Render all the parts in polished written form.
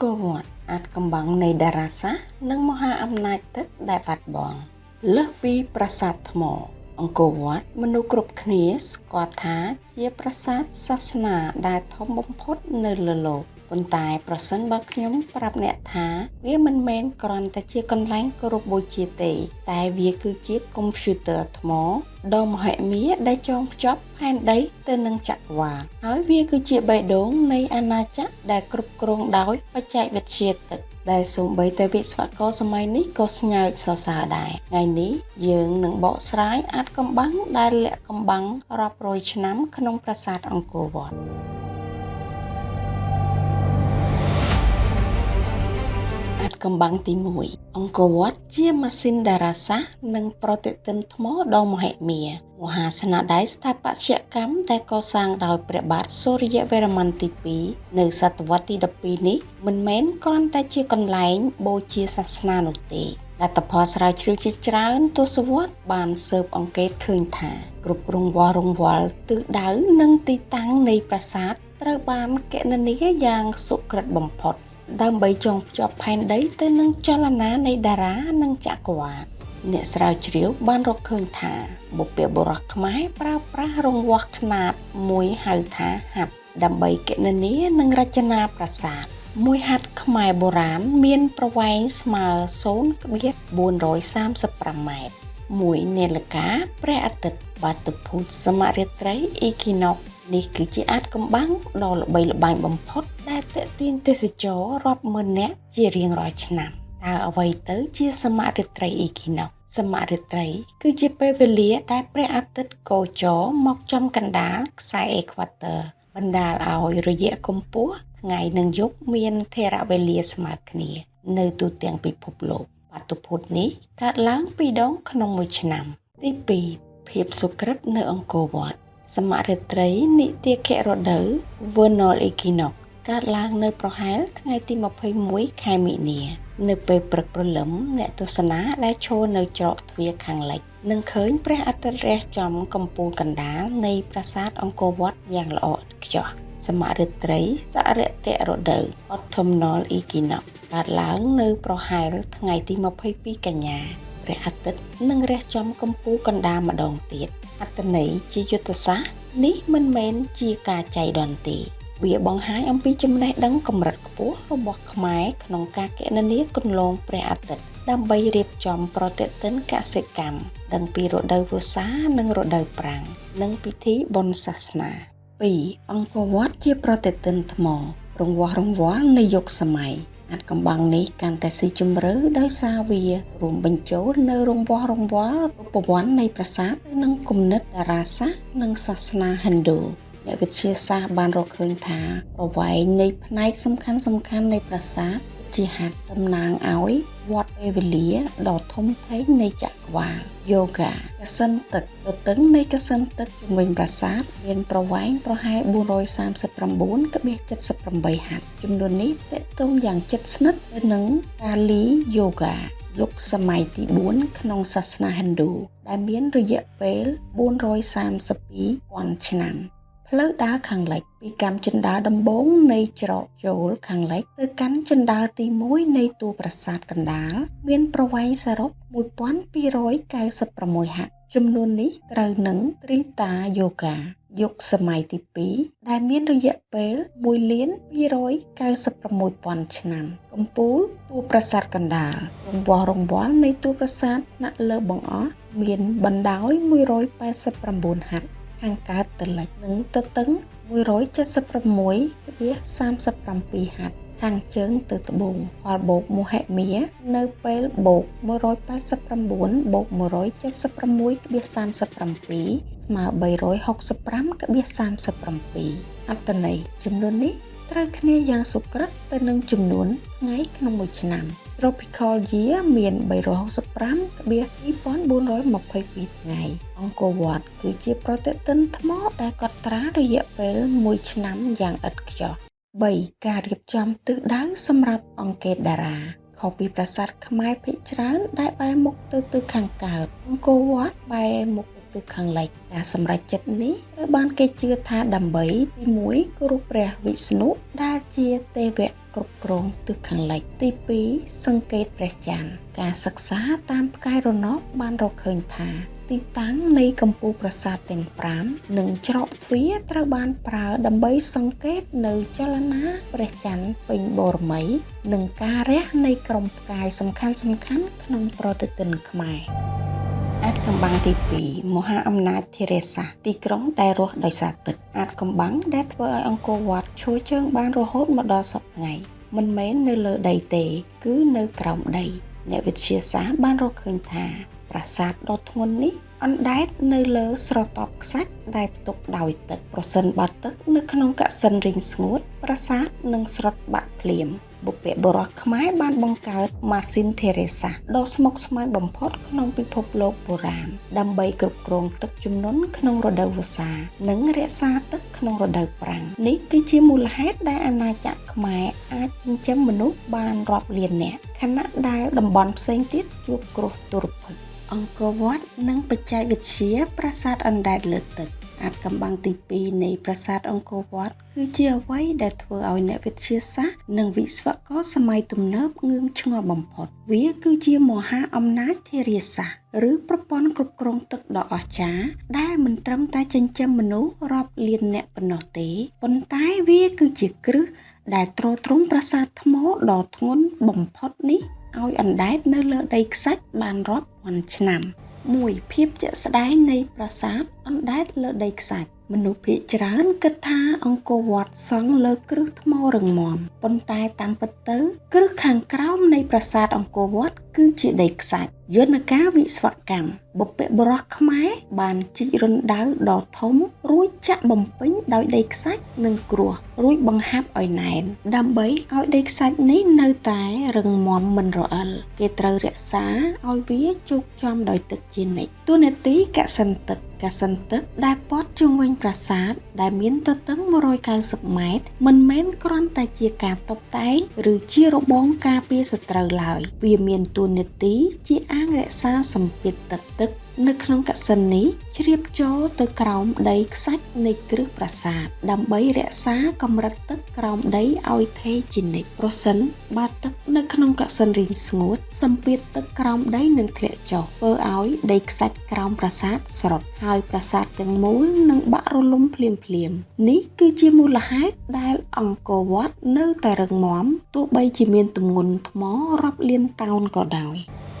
អង្គរវត្តអាចកំបាំងនៃតារាសាស្ត្រនិងមហាអំណាចទឹកដែលបាត់បង់លើសពីប្រាសាទថ្មអង្គរវត្តមនុស្សគ្រប់គ្នាស្គាល់ថាជាប្រាសាទសាសនាដែលធំបំផុតនៅលើលោកប៉ុន្តែប្រសិនបើខ្ញុំប្រាប់អ្នកថាវាមិនមែនគ្រាន់តែជាកន្លែងគោរពបូជាទេតែវាគឺជាកុំព្យូទ័រថ្មដ៏មហិមាដែលចងភ្ជាប់ផែនដីទៅនឹងចក្រវាឡហើយវាគឺជាបេះដូងនៃអាណាចក្រដែលគ្រប់គ្រងដោយបច្ចេកវិទ្យាទឹកដែលសូម្បីតែវិស្វករសម័យនេះក៏ស្ញើចសរសើរដែរថ្ងៃនេះយើងនឹងបកស្រាយអាចកំបាំងដែលលាក់កំបាំងរាប់រយឆ្នាំក្នុងប្រាសាទអង្គរវត្តកំបាំងទី1អង្គរវត្តជាម៉ាស៊ីនតារាសាស្ត្រនិងប្រតិទិនថ្មដ៏មហិមាមហាស្នាដៃស្ថាបត្យកម្មដែលកសាងដោយព្រះបាទសូរ្យវរ្ម័នទី2នៅសតវត្សទី12នេះមិនមែនគ្រាន់តែជាកន្លែងបូជាសាសនានោះទេលទ្ធផលស្រាវជ្រាវជាច្រើនទសវត្សរ៍បានស៊ើបអង្កេតឃើញថាគ្រប់រង្វល់ទិសដៅនិងទីតាំងនៃប្រាសាទត្រូវបានគណនាយ៉ាងសុក្រិតបំផុតដើម្បីចងភ្ជាប់ផែនដីទៅនឹងចលនានៃតារានិងចក្រវាឡអ្នកស្រាវជ្រាវបានរកឃើញថាបុព្វបុរសខ្មែរប្រើប្រាស់រង្វាស់ខ្នាតមួយហៅថាហត្ថដើម្បីគណនានិងរចនាប្រាសាទមួយហត្ថខ្មែរបុរាណមានប្រវែងស្មើ 0.435 ម៉ែត្រមួយនាឡិកាព្រះអាទិត្យបាតុភូតសមរាត្រី Equinox នេះគឺជាអាចកំបាំងដ៏ល្បីល្បាញបំផុតដែលទាក់ទាញទេសចររាប់ម៉ឺននាក់ជារៀងរាល់ឆ្នាំតើអ្វីទៅជាសមរាត្រី Equinox សមរាត្រីគឺជាពេលវេលាដែលព្រះអាទិត្យគោចរមកចំកណ្ដាលខ្សែអេក្វាទ័របណ្ដាលឲ្យរយៈកម្ពស់ថ្ងៃនិងយប់មានថេរវេលាស្មើគ្នានៅទូទាំងពិភពលោកបាតុភូតនេះកើតឡើង2ដងក្នុងមួយឆ្នាំទី2ភាពសុក្រិតនៅអង្គរវត្តសមរាត្រីនិទាខរដូវ Vernal Equinox កើតឡើងនៅប្រហែលថ្ងៃទី21ខែមីនានៅពេលព្រឹកព្រលឹមអ្នកទស្សនាដែលឈរនៅច្រកទ្វារខាងលិចនឹងឃើញព្រះអាទិត្យរះចំកំពូលកណ្ដាលនៃប្រាសាទអង្គរវត្តយ៉ាងល្អឥតខ្ចោះសមរាត្រីសរតរដូវ Autumnal Equinox កើតឡើងនៅប្រហែលថ្ងៃទី22កញ្ញាព្រះអាទិត្យនឹងរះចំកំពូលកណ្ដាលម្ដងទៀតអត្ថន័យជាយុទ្ធសាស្ត្រនេះមិនមែនជាការចៃដន្យទេវាបង្ហាញអំពីចំណេះដឹងកម្រិតខ្ពស់របស់ខ្មែរក្នុងការគណនាគន្លងព្រះអាទិត្យដើម្បីរៀបចំប្រតិទិនកសិកម្មដឹងពីរដូវវស្សានិងរដូវប្រាំងនិងពិធីបុណ្យសាសនា 2. អង្គរវត្តជាប្រតិទិនថ្មរង្វាស់នៃយុគសម័យអាចកំបាំងនេះកាន់តែស៊ីជម្រៅដោយសារវារួមបញ្ចូលនៅរង្វាស់រូបវន្តនៃប្រាសាទទៅនឹងគំនិតតារាសាស្ត្រនិងសាសនាហិណ្ឌូអ្នកវិទ្យាសាស្ត្របានរកឃើញថាប្រវែងនៃផ្នែកសំខាន់នៃប្រាសាទជាហត្ថតំណាងឲ្យវត្តពេលវេលាដ៏ធំធេងនៃចក្រវាឡយ៉ូហ្គាកសិនទឹកទទឹងនៃកសិនទឹកជុំវិញប្រាសាទមានប្រវែងប្រហែល 439.78 ហត្ថចំនួននេះទាក់ទងយ៉ាងជិតស្និទ្ធទៅនឹងកាលីយ៉ូហ្គាយុគសម័យទី4ក្នុងសាសនាហិណ្ឌូដែលមានរយៈពេល432,000ឆ្នាំផ្លូវដើរខាងលិចពីកម្មជណ្ដើរដំបូងនៃច្រកចូលខាងលិចទៅកាន់ជណ្ដើរទី1នៃតួប្រាសាទកណ្ដាលមានប្រវែងសរុប 1296 ហត្ថចំនួននេះត្រូវនឹងត្រីតាយ៉ូហ្គាយុគសម័យទី2ដែលមានរយៈពេល1,296,000 ឆ្នាំកំពូលតួប្រាសាទកណ្ដាលរង្វាស់នៃតួប្រាសាទថ្នាក់លើបង្អស់មានបណ្ដោយ189 ហត្ថខាងកើតទៅលិចនិងទៅតឹង 176.37 ហត្ថខាងជើងទៅត្បូងផលបូកមហិមានៅពេលបូក 189 បូក 176.37 ស្មើ 365.37 អត្ថន័យចំនួននេះត្រូវគ្នាយ៉ាងសុក្រិតទៅនឹងចំនួនថ្ងៃក្នុងមួយឆ្នាំ Tropical Year មាន 365.2422 ថ្ងៃអង្គរវត្តគឺជាប្រតិទិនថ្មដែលកត់ត្រារយៈពេល1ឆ្នាំយ៉ាងឥតខ្ចោះ 3. ការរៀបចំទិសដៅសម្រាប់អង្កេតតារាខុសពីប្រាសាទខ្មែរភាគច្រើនដែលបែរមុខទៅទិសខាងកើតអង្គរវត្តបែរមុខទៅ ទិសខាងលិចការសម្រេចចិត្តនេះត្រូវបានគេជឿថាដើម្បីទី1គោរពព្រះវិស្ណុដែលជាទេវៈគ្រប់គ្រងទិសខាងលិចទី2សង្កេតព្រះច័ន្ទការសិក្សាតាមផ្កាយរណបបានរកឃើញថាទីតាំងនៃកំពូលប្រាសាទទាំង5និងច្រកទ្វារត្រូវបានប្រើដើម្បីសង្កេតនៅចលនាព្រះច័ន្ទពេញបូរមីនិងការរះនៃក្រុមផ្កាយសំខាន់ៗក្នុងប្រតិទិនខ្មែរអាថ៌កំបាំងទី2មហាអំណាចធារាសាស្ត្រទីក្រុងដែលរស់ដោយសារទឹកអាថ៌កំបាំងដែលធ្វើឲ្យអង្គរវត្តឈរជើងបានរហូតមកដល់សព្វថ្ងៃមិនមែននៅលើដីទេគឺនៅក្រោមដីអ្នកវិទ្យាសាស្ត្របានរកឃើញថាប្រាសាទដ៏ធ្ងន់នេះអណ្ដែតនៅលើស្រទាប់ខ្សាច់ដែលផ្ទុកដោយទឹកប្រសិនបើទឹកនៅក្នុងកសិណរីងស្ងួតប្រាសាទនឹងស្រុតបាក់ភ្លាមបុព្វបុរសខ្មែរបានបង្កើតម៉ាស៊ីនធារាសាស្ត្រដ៏ស្មុគស្មាញបំផុតក្នុងពិភពលោកបុរាណដើម្បីគ្រប់គ្រងទឹកជំនន់ក្នុងរដូវវស្សានិងរក្សាទឹកក្នុងរដូវប្រាំងនេះគឺជាមូលហេតុដែលអាណាចក្រខ្មែរអាចចិញ្ចឹមមនុស្សបានរាប់លាននាក់ខណៈដែលតំបន់ផ្សេងទៀតជួបគ្រោះទុរភិក្សអង្គរវត្តនិងបច្ចេកវិទ្យាប្រាសាទអណ្ដែតលើទឹកអាថ៌កំបាំងទី2នៃប្រាសាទអង្គរវត្តគឺជាអ្វីដែលធ្វើឲ្យអ្នកវិទ្យាសាស្ត្រនិងវិស្វករសម័យទំនើបងឿងឆ្ងល់បំផុតវាគឺជាមហាអំណាចធារាសាស្ត្រឬប្រព័ន្ធគ្រប់គ្រងទឹកដ៏អស្ចារ្យដែលមិនត្រឹមតែចិញ្ចឹមមនុស្សរាប់លាននាក់ប៉ុណ្ណោះទេប៉ុន្តែវាគឺជាគ្រឹះដែលទ្រទ្រង់ប្រាសាទថ្មដ៏ធ្ងន់បំផុតនេះឲ្យអណ្ដែតនៅលើដីខ្សាច់បានរាប់ពាន់ឆ្នាំ1ភាពជាក់ស្ដែងនៃប្រាសាទអណ្ដែតលើដីខ្សាច់មនុស្សភាគច្រើនគិតថាអង្គរវត្តសង់លើគ្រឹះថ្មរឹងមាំប៉ុន្តែតាមពិតទៅគ្រឹះខាងក្រោមនៃប្រាសាទអង្គរវត្តគឺជាដីខ្សាច់យន្តការវិស្វកម្មបុព្វបុរសខ្មែរបានជីករណ្ដៅដ៏ធំរួចចាក់បំពេញដោយដីខ្សាច់និងក្រួសរួចបង្ហាប់ឲ្យណែនដើម្បីឲ្យដីខ្សាច់នេះនៅតែរឹងមាំមិនរអិលគេត្រូវរក្សាឲ្យវាជោគជាំដោយទឹកជានិច្ចតួនាទីកសិណទឹកដែលព័ទ្ធជុំវិញប្រាសាទដែលមានទទឹង190ម៉ែត្រមិនមែនគ្រាន់តែជាការតុបតែងឬជារបងការពារសត្រូវឡើយវាមានតួនាទីជាអាងរក្សាសម្ពាធទឹកនៅក្នុងកសិណនេះជ្រាបចូលទៅក្រោមដីខ្សាច់នៃគ្រឹះប្រាសាទដើម្បីរក្សាកម្រិតទឹកក្រោមដីឲ្យថេរជានិច្ចប្រសិនបើទឹកនៅក្នុងកសិណរីងស្ងួតសម្ពាធទឹកក្រោមដីនឹងធ្លាក់ចុះធ្វើឲ្យដីខ្សាច់ក្រោមប្រាសាទស្រុតហើយប្រាសាទទាំងមូលនឹងបាក់រលំភ្លាមនេះគឺជាមូលហេតុដែលអង្គរវត្តនៅតែរឹងមាំទោះបីជាមានទម្ងន់ថ្មរាប់លានតោនក៏ដោយ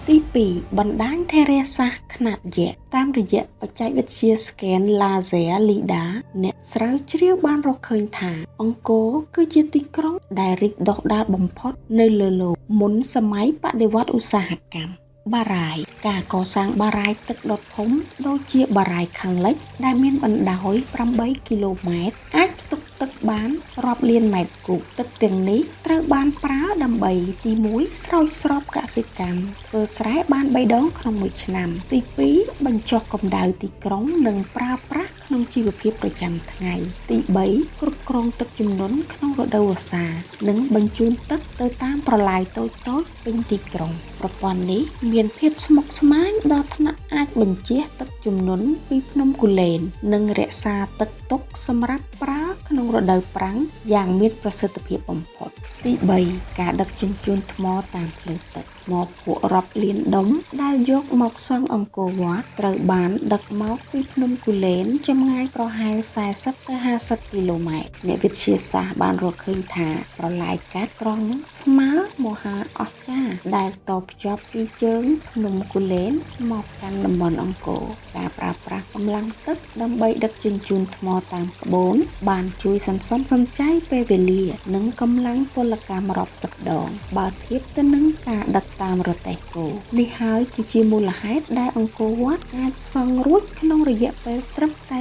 ទី2បណ្ដាញធារាសាស្ត្រខ្នាតយក្សតាមរយៈបច្ចេកវិទ្យាស្កេនឡាហ្សេលីដាអ្នកស្រាវជ្រាវបានរកឃើញថាអង្គរគឺជាទីក្រុងដែលរីកដុះដាលបំផុតនៅលើលោកមុនសម័យបដិវត្តន៍ឧស្សាហកម្មបារាយណ៍ការកសាងបារាយណ៍ទឹកដ៏ធំដូចជាបារាយណ៍ខាងលិចដែលមានបណ្ដោយ8គីឡូម៉ែត្រអាចផ្ទុកទឹកបានរាប់លានម៉ែត្រគូបទឹកទាំងនេះត្រូវបានប្រើដើម្បីទី1ស្រោចស្រពកសិកម្មធ្វើស្រែបាន3ដងក្នុងមួយឆ្នាំទី2បញ្ចុះកម្ដៅទីក្រុងនិងប្រើប្រាស់ក្នុងជីវភាពប្រចាំថ្ងៃទី3គ្រប់គ្រងទឹកជំនន់ក្នុងរដូវវស្សានិងបញ្ជូនទឹកទៅតាមប្រឡាយតូចៗពេញទីក្រុងប្រព័ន្ធនេះមានភាពស្មុគស្មាញដល់ថ្នាក់អាចបញ្ជះទឹកជំនន់ពីភ្នំគូលែននិងរក្សាទឹកទុកសម្រាប់ប្រើក្នុងរដូវប្រាំងយ៉ាងមានប្រសិទ្ធភាពបំផុតទី3ការដឹកជញ្ជូនថ្មតាមផ្លូវទឹកថ្មភក់រាប់លានដុំដែលយកមកសង់អង្គរវត្តត្រូវបានដឹកមកពីភ្នំគូលែនចម្ងាយប្រហែល40ទៅ50គីឡូម៉ែត្រអ្នកវិទ្យាសាស្ត្របានរកឃើញថាប្រឡាយកាតត្រង់ស្មើមហាអស្ចារ្យដែលតភ្ជាប់ពីជើងភ្នំគូលែនមកកាន់តំបន់អង្គរការប្រើប្រាស់កម្លាំងទឹកដើម្បីដឹកជញ្ជូនថ្មតាមក្បូនបានជួយសន្សំសំចៃពេលវេលានិងកម្លាំងពលកម្មរាប់សិបដងបើធៀបទៅនឹងការដឹកតាមរទេះគោនេះហើយគឺជាមូលហេតុដែលអង្គរវត្តអាចសង់រួចក្នុងរយៈពេលត្រឹមតែ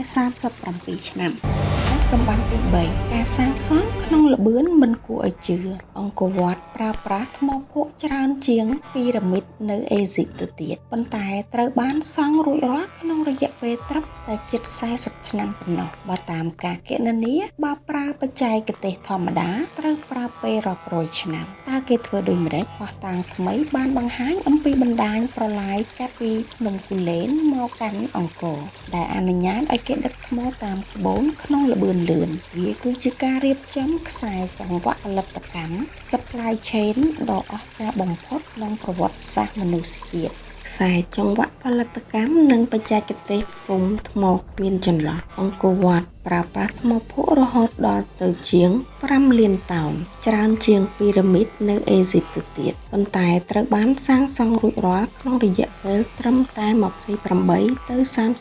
37ឆ្នាំ កំបាំងទី3ការសាងសង់ក្នុងល្បឿនមិនគួរឲ្យជឿអង្គរវត្តប្រើប្រាស់ថ្មភក់ច្រើនជាងពីរ៉ាមីតនៅអេស៊ីបទៅទៀតប៉ុន្តែត្រូវបានសង់រួចរាល់ក្នុងរយៈពេលត្រឹមតែជិត40ឆ្នាំប៉ុណ្ណោះបើតាមការគណនាបើប្រើបច្ចេកទេសធម្មតាត្រូវប្រើពេលរាប់រយឆ្នាំតើគេធ្វើដូចម្តេចភស្តុតាងថ្មីបានបង្ហាញអំពីបណ្ដាញប្រឡាយកាត់ពីភ្នំគូលែនមកកាន់អង្គរដែលអនុញ្ញាតឲ្យគេដឹកថ្មតាមក្បូនក្នុងល្បឿនលឿនវាគឺជាការរៀបចំខ្សែចង្វាក់ផលិតកម្ម supply chain ដ៏អស្ចារ្យបំផុតក្នុងប្រវត្តិសាស្ត្រមនុស្សជាតិខ្សែចង្វាក់ផលិតកម្មនិងបច្ចេកទេសពុំថ្មគ្មានចន្លោះអង្គរវត្តប្រើប្រាស់ថ្មភក់រហូតដល់ទៅជាង5លានតោនច្រើនជាងពីរ៉ាមីតនៅអេស៊ីបទៅទៀតប៉ុន្តែត្រូវបានសាងសង់រួចរាល់ក្នុងរយៈពេលត្រឹមតែ28ទៅ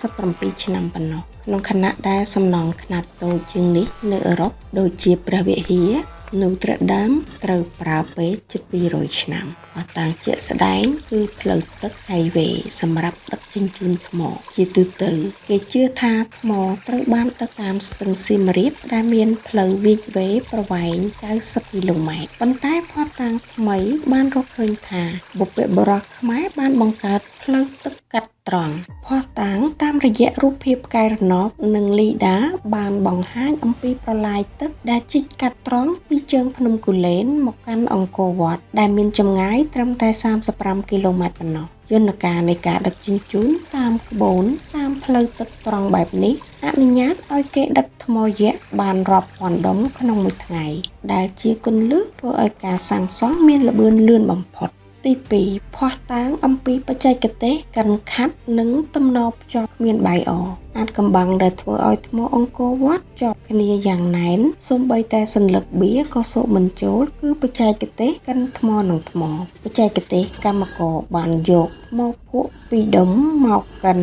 37ឆ្នាំប៉ុណ្ណោះក្នុងខណៈដែលសំណង់ខ្នាតតូចជាងនេះនៅអឺរ៉ុបដូចជាព្រះវិហារNotre Dame ត្រូវប្រើពេលជិត200ឆ្នាំអតាំងជាក់ស្ដែងគឺផ្លូវទឹក highway សម្រាប់ដឹកជញ្ជូនថ្មជាទូទៅគេជឿថាថ្មត្រូវបានដឹកតាមស្ទឹងសៀមរាបដែលមានផ្លូវវាយវែងប្រវែង90គីឡូម៉ែត្រប៉ុន្តែភស្តុតាងថ្មីបានរកឃើញថាបុព្វបុរសខ្មែរបានបង្កើតផ្លូវទឹកកាត់ត្រង់ភស្តុតាងតាមរយៈរូបភាពផ្កាយរណបនិងលីដាបានបង្ហាញអំពីប្រឡាយទឹកដែលជីកកាត់ត្រង់ពីជើងភ្នំគូលែនមកកាន់អង្គរវត្តដែលមានចម្ងាយត្រឹមតែ35គីឡូម៉ែត្រប៉ុណ្ណោះយន្តការនៃការដឹកជញ្ជូនតាមក្បូនតាមផ្លូវទឹកត្រង់បែបនេះអនុញ្ញាតឲ្យគេដឹកថ្មយក្សបានរាប់ពាន់ដុំក្នុងមួយថ្ងៃដែលជាគន្លឹះធ្វើឲ្យការសាងសង់មានល្បឿនលឿនបំផុតទី2ភស្តុតាងអំពីបច្ចេកទេសកាន់ខាត់និងទំនប់ភ្ជាប់គ្មានបាយអអាចកំបាំងដែលធ្វើឲ្យថ្មអង្គរវត្តជាប់គ្នាយ៉ាងណែនសូម្បីតែសន្លឹកបៀក៏សូកមិនចូលគឺបច្ចេកទេសកាន់ថ្មនឹងថ្មបច្ចេកទេសកម្មករបានយកថ្មភក់ពីដុំមកកិន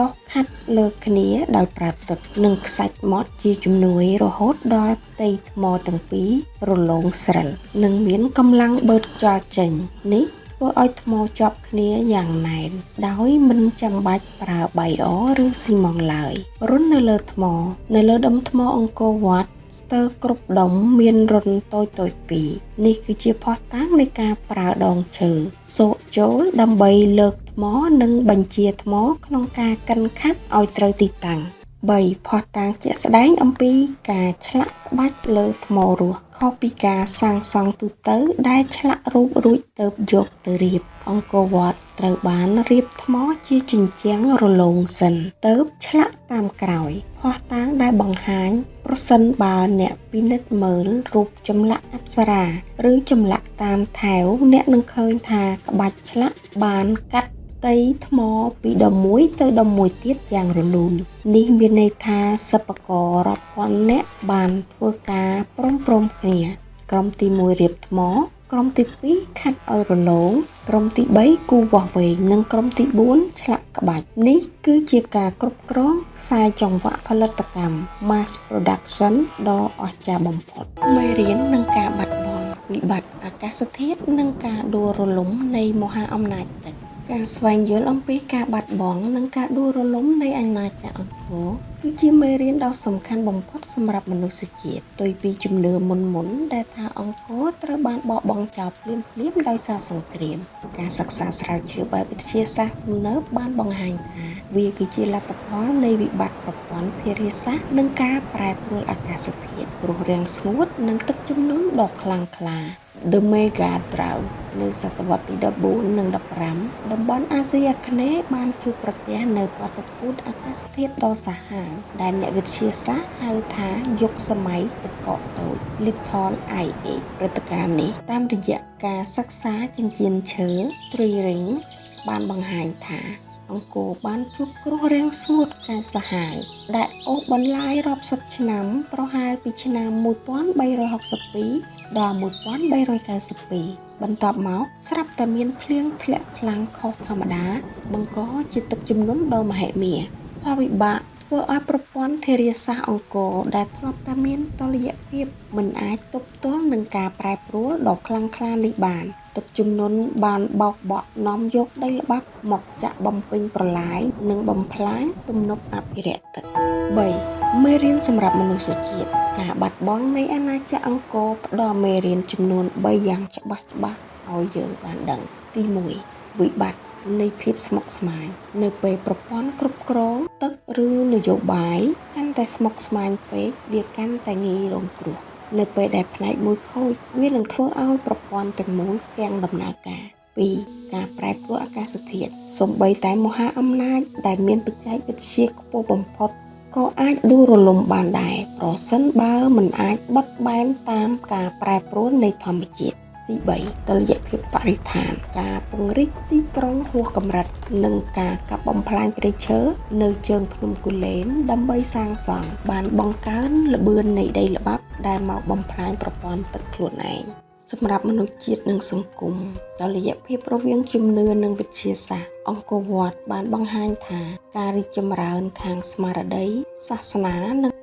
ដោះខាត់លើគ្នាដោយប្រើទឹកនិងខ្សាច់ម៉ត់ជាជំនួយរហូតដល់ផ្ទៃថ្មទាំងពីររលោងស្រិលនិងមានកម្លាំងបឺតខ្យល់ចេញនេះធ្វើឲ្យថ្មជាប់គ្នាយ៉ាងណែនដោយមិនចាំបាច់ប្រើបាយអឬស៊ីម៉ង់ឡើយរុននៅលើថ្មនៅលើដុំថ្មអង្គរវត្តស្ទើរគ្រប់ដុំមានរុនតូចៗពីរនេះគឺជាភស្តុតាងនៃការប្រើដងឈើសូកចូលដើម្បីលើកថ្មនិងបញ្ជាថ្មក្នុងការកិនខាត់ឲ្យត្រូវទីតាំង3ភស្តុតាងជាក់ស្ដែងអំពីការឆ្លាក់ក្បាច់លើថ្មរស់ខុសពីការសាងសង់ទូទៅដែលឆ្លាក់រូបរួចទើបយកទៅរៀបអង្គរវត្តត្រូវបានរៀបថ្មជាជញ្ជាំងរលោងសិនទើបឆ្លាក់តាមក្រោយភស្តុតាងដែលបង្ហាញប្រសិនបើអ្នកពិនិត្យមើលរូបចម្លាក់អប្សរាឬចម្លាក់តាមថែវអ្នកនឹងឃើញថាក្បាច់ឆ្លាក់បានកាត់ផ្ទៃថ្មពីដុំមួយទៅដុំមួយទៀតយ៉ាងរលូននេះមានន័យថាសិប្បកររាប់ពាន់នាក់បានធ្វើការព្រមគ្នាក្រុមទី1រៀបថ្មក្រុមទី2ខាត់ឲ្យរលោងក្រុមទី3គូវាស់វែងនិងក្រុមទី4ឆ្លាក់ក្បាច់នេះគឺជាការគ្រប់គ្រងខ្សែចង្វាក់ផលិតកម្ម Mass Production ដ៏អស្ចារ្យបំផុតមេរៀននិងការបាត់បង់វិបត្តិអាកាសធាតុនិងការដួលរលំនៃមហាអំណាចទឹកការស្វែងយល់អំពីការបាត់បង់និងការដួលរលំនៃអាណាចក្រអង្គរគឺជាមេរៀនដ៏សំខាន់បំផុតសម្រាប់មនុស្សជាតិផ្ទុយពីជំនឿមុនដែលថាអង្គរត្រូវបានបោះបង់ចោលភ្លាមៗដោយសារសង្គ្រាមការសិក្សាស្រាវជ្រាវបែបវិទ្យាសាស្ត្រទំនើបបានបង្ហាញថាវាគឺជាលទ្ធផលនៃវិបត្តិប្រព័ន្ធធារាសាស្ត្រនិងការប្រែប្រួលអាកាសធាតុគ្រោះរាំងស្ងួតនិងទឹកជំនន់ដ៏ខ្លាំងក្លា The Mega Drought នៅសតវត្សទី14និង15តំបន់អាស៊ីអាគ្នេយ៍បានជួបប្រទះនៅបាតុភូតអាកាសធាតុដ៏សាហាវដែលអ្នកវិទ្យាសាស្ត្រហៅថាយុគសម័យទឹកកកតូច Little Ice Age ព្រឹត្តិការណ៍នេះតាមរយៈការសិក្សាចិញ្ចៀនឈើ Tree Ring បានបង្ហាញថាអង្គរបានជួបគ្រោះរាំងស្ងួតកាចសាហាវដែលអូសបន្លាយរាប់សិបឆ្នាំប្រហែលពីឆ្នាំ1362ដល់1392បន្ទាប់មកស្រាប់តែមានភ្លៀងធ្លាក់ខ្លាំងខុសធម្មតាបង្កជាទឹកជំនន់ដ៏មហិមាផលវិបាកធ្វើឲ្យប្រព័ន្ធធារាសាស្ត្រអង្គរដែលធ្លាប់តែមានតុល្យភាពមិនអាចទប់ទល់នឹងការប្រែប្រួលដ៏ខ្លាំងក្លានេះបានទឹកជំនន់បានបោកបក់នាំយកដីល្បាប់មកចាក់បំពេញប្រឡាយនិងបំផ្លាញទំនប់អភិរក្សទឹក 3. មេរៀនសម្រាប់មនុស្សជាតិការបាត់បង់នៃអាណាចក្រអង្គរផ្ដល់មេរៀនចំនួន3យ៉ាងច្បាស់ឲ្យយើងបានដឹងទី1វិបត្តិនៃភាពស្មុគស្មាញនៅពេលប្រព័ន្ធគ្រប់គ្រងទឹកឬនយោបាយកាន់តែស្មុគស្មាញពេកវាកាន់តែងាយរងគ្រោះនៅពេលដែលផ្នែកមួយខូចវានឹងធ្វើឲ្យប្រព័ន្ធទាំងមូលទាំងដំណើរការ2ការប្រែប្រួលអាកាសធាតុសូម្បីតែមហាអំណាចដែលមានបច្ចេកវិទ្យាខ្ពស់បំផុតក៏អាចដួលរលំបានដែរប្រសិនបើមិនអាចបត់បែនតាមការប្រែប្រួលនៃធម្មជាតិទី3តុល្យភាពបរិស្ថានការពង្រីកទីក្រុងហួសកម្រិតនិងការកាប់បំផ្លាញព្រៃឈើនៅជើងភ្នំគូលែនដើម្បីសាងសង់បានបង្កើនល្បឿននៃដីល្បាប់ដែលមកបំផ្លាញប្រព័ន្ធទឹកខ្លួនឯងសម្រាប់មនុស្សជាតិនិងសង្គមតុល្យភាពរវាងជំនឿនិងវិទ្យាសាស្ត្រអង្គរវត្តបានបង្ហាញថាការរីកចម្រើនខាងស្មារតីសាសនា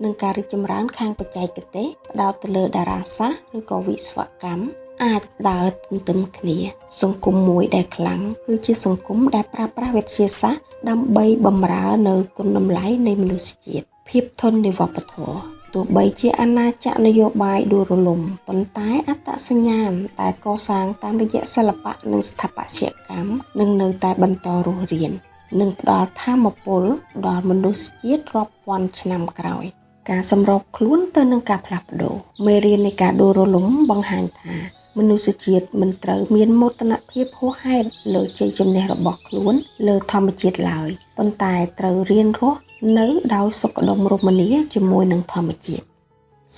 និងការរីកចម្រើនខាងបច្ចេកទេសផ្ដោតទៅលើតារាសាស្ត្រឬក៏វិស្វកម្មអាចដើរទន្ទឹមគ្នាសង្គមមួយដែលខ្លាំងគឺជាសង្គមដែលប្រើប្រាស់វិទ្យាសាស្ត្រដើម្បីបម្រើនៅគុណតម្លៃនៃមនុស្សជាតិភាពធន់នៃវប្បធម៌ទោះបីជាអាណាចក្រនយោបាយដួលរលំប៉ុន្តែអត្តសញ្ញាណដែលកសាងតាមរយៈសិល្បៈនិងស្ថាបត្យកម្មនឹងនៅតែបន្តរស់រាននិងផ្ដល់ថាមពលដល់មនុស្សជាតិរាប់ពាន់ឆ្នាំក្រោយការសម្របខ្លួនទៅនឹងការផ្លាស់ប្ដូរមេរៀននៃការដួលរលំបង្ហាញថាមនុស្សជាតិមិនត្រូវមានមោទនភាពហួសហេតុលើជ័យជំនះរបស់ខ្លួនលើធម្មជាតិឡើយប៉ុន្តែត្រូវរៀនរស់នៅដោយសុខដុមរមនាជាមួយនឹងធម្មជាតិ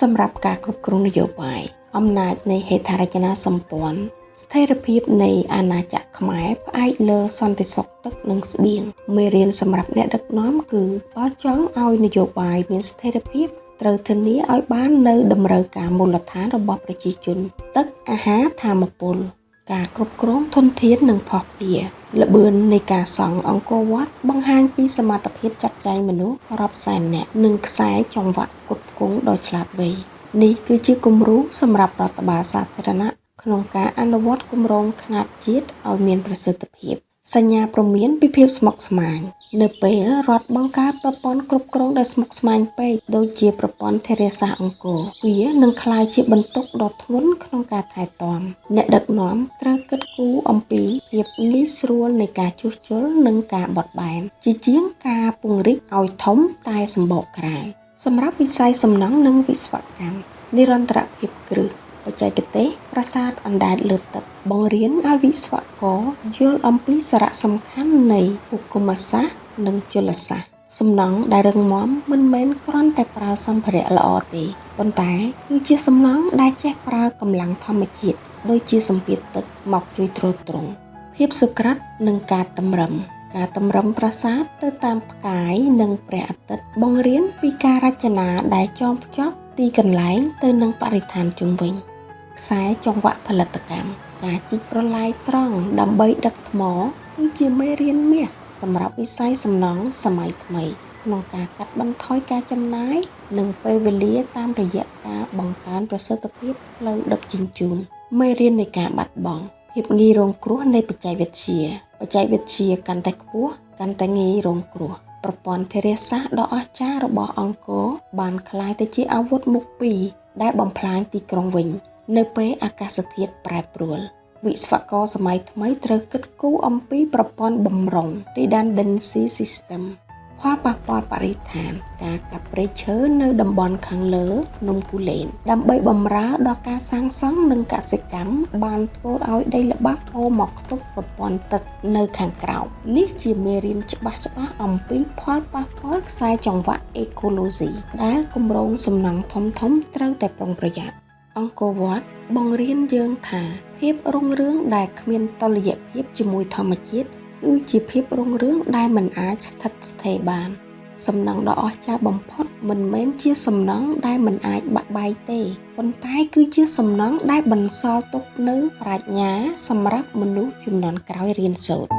សម្រាប់ការគ្រប់គ្រងនយោបាយអំណាចនៃហេដ្ឋារចនាសម្ព័ន្ធស្ថិរភាពនៃអាណាចក្រខ្មែរផ្អែកលើសន្តិសុខទឹកនិងស្បៀងមេរៀនសម្រាប់អ្នកដឹកនាំគឺបើចង់ឲ្យនយោបាយមានស្ថិរភាពត្រូវធានាឲ្យបាននៅតម្រូវការមូលដ្ឋានរបស់ប្រជាជនទឹកអាហារថាមពលការគ្រប់គ្រងធនធាននិងភស្តុភារល្បឿននៃការសង់អង្គរវត្តបង្ហាញពីសមត្ថភាពចាត់ចែងមនុស្សរាប់សែននាក់និងខ្សែចង្វាក់ផ្គត់ផ្គង់ដ៏ឆ្លាតវៃនេះគឺជាគំរូសម្រាប់រដ្ឋបាលសាធារណៈក្នុងការអនុវត្តគម្រោងខ្នាតជាតិឲ្យមានប្រសិទ្ធភាពសញ្ញាព្រមានពីភាពស្មុគស្មាញនៅពេលរដ្ឋបង្កើតប្រព័ន្ធគ្រប់គ្រងដែលស្មុគស្មាញពេកដូចជាប្រព័ន្ធធារាសាស្ត្រអង្គរវានឹងក្លាយជាបន្ទុកដ៏ធ្ងន់ក្នុងការថែទាំអ្នកដឹកនាំត្រូវគិតគូរអំពីភាពងាយស្រួលនៃការជួសជុលនិងការបត់បែនជាជាងការពង្រីកឲ្យធំតែសម្បកក្រៅសម្រាប់វិស័យសំណង់និងវិស្វកម្មនិរន្តរភាពគ្រឹះបច្ចេកទេសប្រាសាទអណ្ដែតលើទឹកបង្រៀនឲ្យវិស្វករយល់អំពីសារៈសំខាន់នៃភូមិសាស្ត្រនិងជលសាស្ត្រសំណង់ដែលរឹងមាំមិនមែនគ្រាន់តែប្រើសម្ភារៈល្អទេប៉ុន្តែគឺជាសំណង់ដែលចេះប្រើកម្លាំងធម្មជាតិដូចជាសម្ពាធទឹកមកជួយទ្រទ្រង់ភាពសុក្រិតនិងការតម្រឹមប្រាសាទទៅតាមផ្កាយនិងព្រះអាទិត្យបង្រៀនពីការរចនាដែលចងភ្ជាប់ទីកន្លែងទៅនឹងបរិស្ថានជុំវិញខ្សែចង្វាក់ផលិតកម្មការជីកប្រឡាយត្រង់ដើម្បីដឹកថ្មគឺជាមេរៀនមាសសម្រាប់វិស័យសំណង់សម័យថ្មីក្នុងការកាត់បន្ថយការចំណាយនិងពេលវេលាតាមរយៈការបង្កើនប្រសិទ្ធភាពផ្លូវដឹកជញ្ជូនមេរៀននៃការបាត់បង់ភាពងាយរងគ្រោះនៃបច្ចេកវិទ្យាកាន់តែខ្ពស់កាន់តែងាយរងគ្រោះប្រព័ន្ធធារាសាស្ត្រដ៏អស្ចារ្យរបស់អង្គរបានក្លាយទៅជាអាវុធមុខពីរដែលបំផ្លាញទីក្រុងវិញនៅពេលអាកាសធាតុប្រែប្រួលវិស្វករសម័យថ្មីត្រូវគិតគូរអំពីប្រព័ន្ធបម្រុង redundancy system ផលប៉ះពាល់បរិស្ថានការកាប់ព្រៃឈើនៅតំបន់ខាងលើភ្នំគូលែនដើម្បីបម្រើដល់ការសាងសង់និងកសិកម្មបានធ្វើឲ្យដីល្បាប់ហូរមកខ្ទប់ប្រព័ន្ធទឹកនៅខាងក្រោមនេះជាមេរៀនច្បាស់អំពីផលប៉ះពាល់ខ្សែចង្វាក់អេកូឡូស៊ីដែលគម្រោងសំណង់ធំត្រូវតែប្រុងប្រយ័ត្នអង្គរវត្តបង្រៀនយើងថាភាពរុងរឿងដែលគ្មានតុល្យភាពជាមួយធម្មជាតិគឺជាភាពរុងរឿងដែលមិនអាចស្ថិតស្ថេរបានសំណង់ដ៏អស្ចារ្យបំផុតមិនមែនជាសំណង់ដែលមិនអាចបាក់បែកទេប៉ុន្តែគឺជាសំណង់ដែលបន្សល់ទុកនូវប្រាជ្ញាសម្រាប់មនុស្សជំនាន់ក្រោយរៀនសូត្រ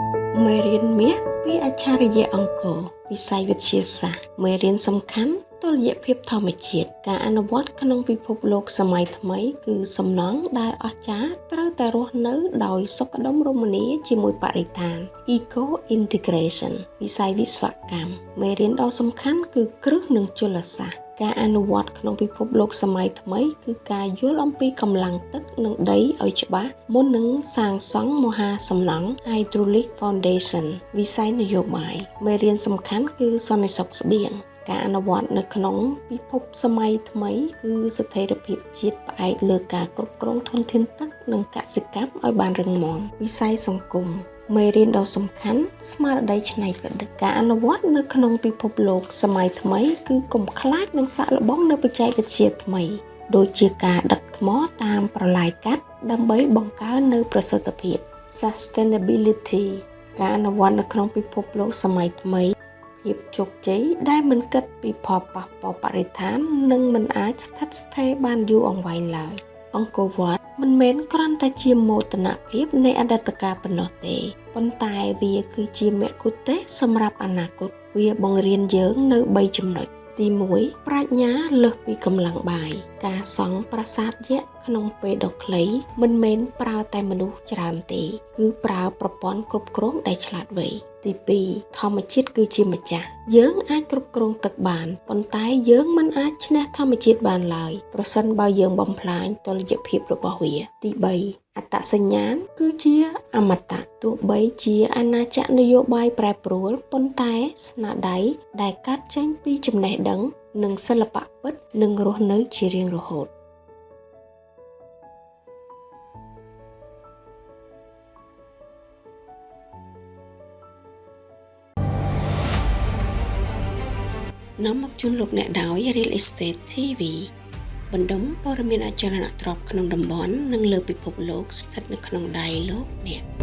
មេរៀនមាស ពីអច្ឆរិយៈអង្គរវិស័យវិទ្យាសាស្ត្រមេរៀនសំខាន់តុល្យភាពធម្មជាតិការអនុវត្តក្នុងពិភពលោកសម័យថ្មីគឺសំណង់ដែលអស្ចារ្យត្រូវតែរស់នៅដោយសុខដុមរមនាជាមួយបរិស្ថាន Eco Integration វិស័យវិស្វកម្មមេរៀនដ៏សំខាន់គឺគ្រឹះនិងជលសាស្ត្រការអនុវត្តក្នុងពិភពលោកសម័យថ្មីគឺការយល់អំពីកម្លាំងទឹកនិងដីឲ្យច្បាស់មុននឹងសាងសង់មហាសំណង់ Hydraulic Foundation វិស័យនយោបាយមេរៀនសំខាន់គឺសន្តិសុខស្បៀងការអនុវត្តនៅក្នុងពិភពសម័យថ្មីគឺស្ថិរភាពជាតិផ្អែកលើការគ្រប់គ្រងធនធានទឹកនិងកសិកម្មឲ្យបានរឹងមាំវិស័យសង្គមមេរៀនដ៏សំខាន់ស្មារតីច្នៃប្រឌិតការអនុវត្តនៅក្នុងពិភពលោកសម័យថ្មីគឺកុំខ្លាចនឹងសាកល្បងនៅបច្ចេកវិទ្យាថ្មីដូចជាការដឹកថ្មតាមប្រឡាយកាត់ដើម្បីបង្កើននូវប្រសិទ្ធភាព Sustainability ការអនុវត្តនៅក្នុងពិភពលោកសម័យថ្មីភាពជោគជ័យដែលមិនគិតពីផលប៉ះពាល់បរិស្ថាននិងមិនអាចស្ថិតស្ថេរបានយូរអង្វែងឡើយអង្គរវត្តមិនមែនគ្រាន់តែជាមោទនភាពនៃអតីតកាលប៉ុណ្ណោះទេប៉ុន្តែវាគឺជាមគ្គុទ្ទេសក៍សម្រាប់អនាគតវាបង្រៀនយើងនៅ3ចំណុចទី1ប្រាជ្ញាលើសពីកម្លាំងបាយការសង់ប្រាសាទយក្សក្នុងពេលដ៏ខ្លីមិនមែនប្រើតែមនុស្សច្រើនទេគឺប្រើប្រព័ន្ធគ្រប់គ្រងដែលឆ្លាតវៃទី2ធម្មជាតិគឺជាម្ចាស់យើងអាចគ្រប់គ្រងទឹកបានប៉ុន្តែយើងមិនអាចឈ្នះធម្មជាតិបានឡើយប្រសិនបើយើងបំផ្លាញតុល្យភាពរបស់វាទី3អត្តសញ្ញាណគឺជាអមតៈទោះបីជាអាណាចក្រនយោបាយប្រែប្រួលប៉ុន្តែស្នាដៃដែលកាត់ចេញពីចំណេះដឹងនិងសិល្បៈពិតនឹងរស់នៅជារៀងរហូតនាំមកជូនលោកអ្នកដោយ Real Estate TV បណ្ដុំព័ត៌មានអចលនទ្រព្យក្នុងតំបន់និងលើពិភពលោកស្ថិតនៅក្នុងដៃលោកអ្នក